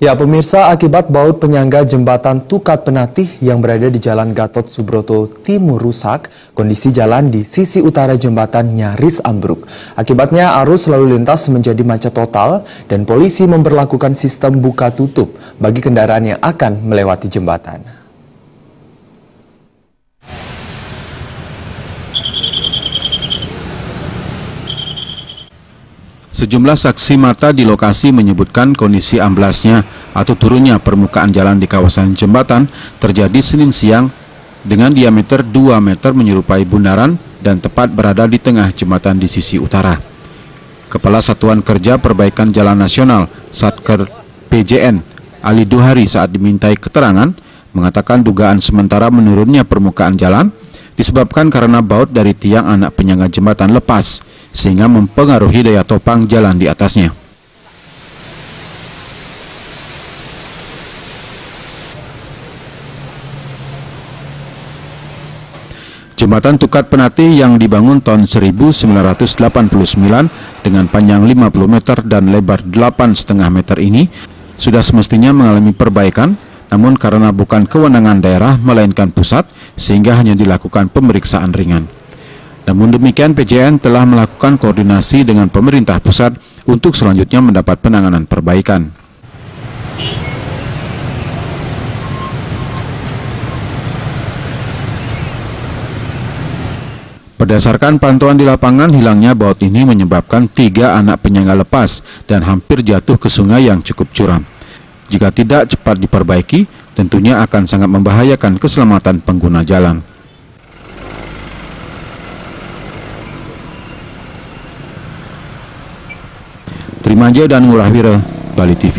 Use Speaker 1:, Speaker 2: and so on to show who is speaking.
Speaker 1: Ya pemirsa, akibat baut penyangga jembatan Tukat Penatih yang berada di Jalan Gatot Subroto Timur rusak, kondisi jalan di sisi utara jembatan nyaris ambruk. Akibatnya arus lalu lintas menjadi macet total dan polisi memberlakukan sistem buka tutup bagi kendaraan yang akan melewati jembatan.
Speaker 2: Sejumlah saksi mata di lokasi menyebutkan kondisi amblasnya atau turunnya permukaan jalan di kawasan jembatan terjadi Senin siang dengan diameter 2 meter menyerupai bundaran dan tepat berada di tengah jembatan di sisi utara. Kepala Satuan Kerja Perbaikan Jalan Nasional Satker PJN Ali Duhari saat dimintai keterangan mengatakan dugaan sementara menurunnya permukaan jalan disebabkan karena baut dari tiang anak penyangga jembatan lepas, sehingga mempengaruhi daya topang jalan di atasnya. Jembatan Tukat Penatih yang dibangun tahun 1989 dengan panjang 50 meter dan lebar 8,5 meter ini sudah semestinya mengalami perbaikan, namun karena bukan kewenangan daerah melainkan pusat, sehingga hanya dilakukan pemeriksaan ringan. Namun demikian, PJN telah melakukan koordinasi dengan pemerintah pusat untuk selanjutnya mendapat penanganan perbaikan. Berdasarkan pantauan di lapangan, hilangnya baut ini menyebabkan 3 anak penyangga lepas dan hampir jatuh ke sungai yang cukup curam. Jika tidak cepat diperbaiki, tentunya akan sangat membahayakan keselamatan pengguna jalan. Trimaja dan Ngurah Wira, Bali TV.